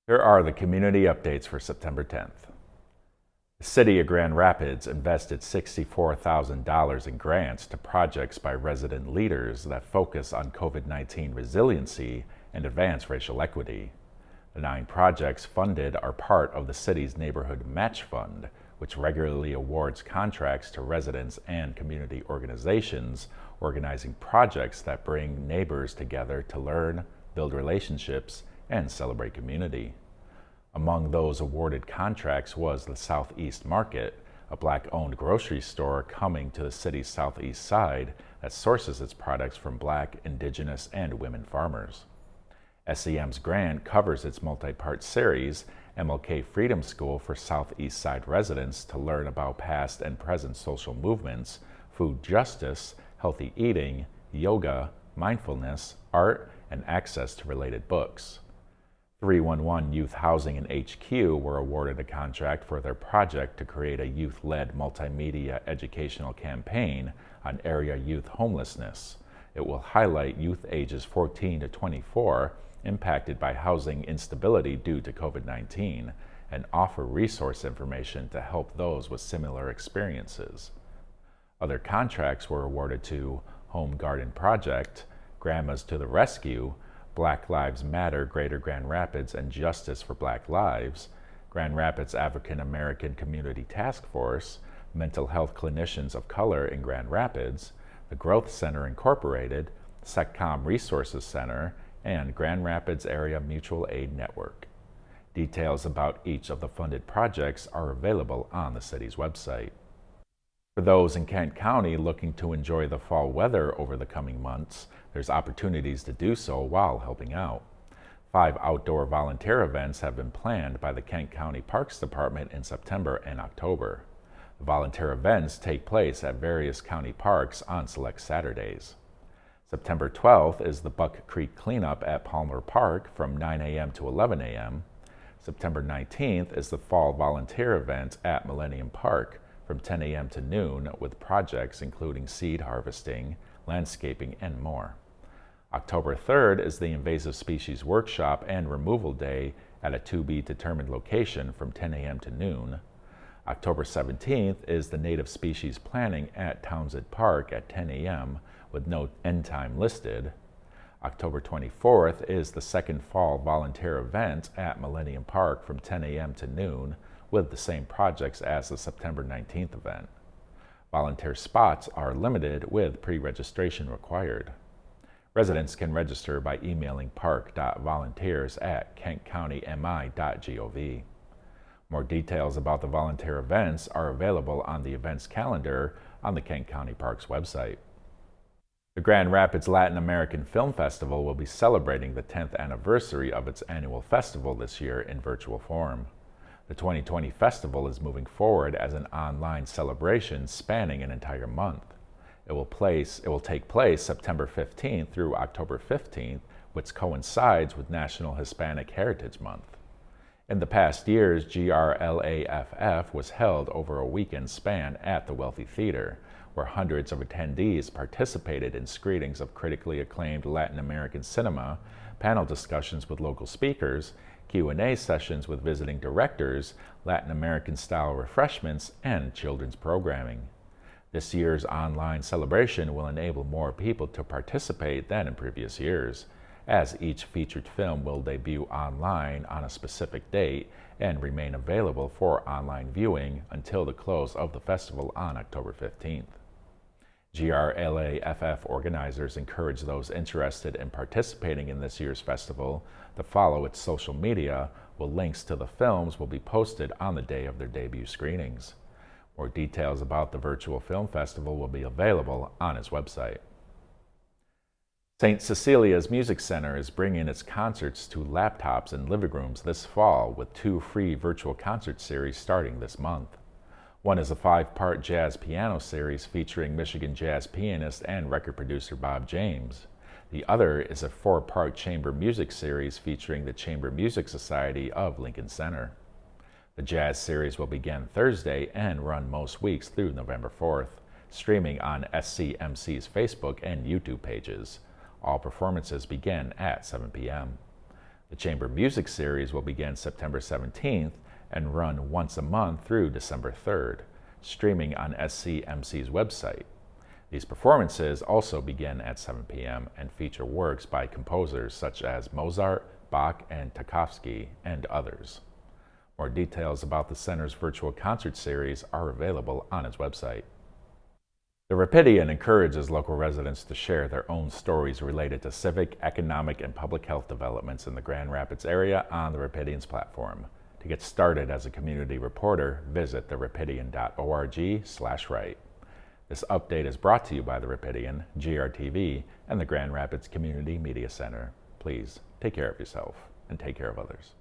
Here are the community updates for September 10th. The City of Grand Rapids invested $64,000 in grants to projects by resident leaders that focus on COVID-19 resiliency and advance racial equity. The 9 projects funded are part of the city's Neighborhood Match Fund, which regularly awards contracts to residents and community organizations organizing projects that bring neighbors together to learn, build relationships, and celebrate community. Among those awarded contracts was the Southeast Market, a Black-owned grocery store coming to the city's southeast side that sources its products from Black, Indigenous, and women farmers. SEM's grant covers its multi-part series, MLK Freedom School for Southeast Side residents to learn about past and present social movements, food justice, healthy eating, yoga, mindfulness, art, and access to related books. 311 Youth Housing and HQ were awarded a contract for their project to create a youth-led multimedia educational campaign on area youth homelessness. It will highlight youth ages 14 to 24 impacted by housing instability due to COVID-19 and offer resource information to help those with similar experiences. Other contracts were awarded to Home Garden Project, Grandmas to the Rescue, Black Lives Matter Greater Grand Rapids and Justice for Black Lives, Grand Rapids African American Community Task Force, Mental Health Clinicians of Color in Grand Rapids, the Growth Center Incorporated, SecCom Resources Center, and Grand Rapids Area Mutual Aid Network. Details about each of the funded projects are available on the city's website. For those in Kent County looking to enjoy the fall weather over the coming months, there's opportunities to do so while helping out. 5 outdoor volunteer events have been planned by the Kent County Parks Department in September and October. The volunteer events take place at various county parks on select Saturdays. September 12th is the Buck Creek Cleanup at Palmer Park from 9 a.m. to 11 a.m. September 19th is the Fall Volunteer Event at Millennium Park from 10 a.m. to noon with projects including seed harvesting, landscaping, and more. October 3rd is the Invasive Species Workshop and Removal Day at a to-be-determined location from 10 a.m. to noon. October 17th is the Native Species Planning at Townsend Park at 10 a.m. with no end time listed. October 24th is the second Fall Volunteer Event at Millennium Park from 10 a.m. to noon with the same projects as the September 19th event. Volunteer spots are limited with pre-registration required. Residents can register by emailing park.volunteers@kentcountymi.gov. More details about the volunteer events are available on the events calendar on the Kent County Parks website. The Grand Rapids Latin American Film Festival will be celebrating the 10th anniversary of its annual festival this year in virtual form. The 2020 festival is moving forward as an online celebration spanning an entire month. It will take place September 15th through October 15th, which coincides with National Hispanic Heritage Month. In the past years, GRLAFF was held over a weekend span at the Wealthy Theater, where hundreds of attendees participated in screenings of critically acclaimed Latin American cinema, panel discussions with local speakers, Q&A sessions with visiting directors, Latin American-style refreshments, and children's programming. This year's online celebration will enable more people to participate than in previous years, as each featured film will debut online on a specific date and remain available for online viewing until the close of the festival on October 15th. GRLAFF organizers encourage those interested in participating in this year's festival to follow its social media, where links to the films will be posted on the day of their debut screenings. More details about the virtual film festival will be available on its website. St. Cecilia's Music Center is bringing its concerts to laptops and living rooms this fall with 2 free virtual concert series starting this month. One is a 5-part jazz piano series featuring Michigan jazz pianist and record producer Bob James. The other is a 4-part chamber music series featuring the Chamber Music Society of Lincoln Center. The jazz series will begin Thursday and run most weeks through November 4th, streaming on SCMC's Facebook and YouTube pages. All performances begin at 7 p.m. The Chamber Music Series will begin September 17th and run once a month through December 3rd, streaming on SCMC's website. These performances also begin at 7 p.m. and feature works by composers such as Mozart, Bach, and Tchaikovsky, and others. More details about the Center's virtual concert series are available on its website. The Rapidian encourages local residents to share their own stories related to civic, economic, and public health developments in the Grand Rapids area on the Rapidian's platform. To get started as a community reporter, visit therapidian.org/write. This update is brought to you by the Rapidian, GRTV, and the Grand Rapids Community Media Center. Please take care of yourself and take care of others.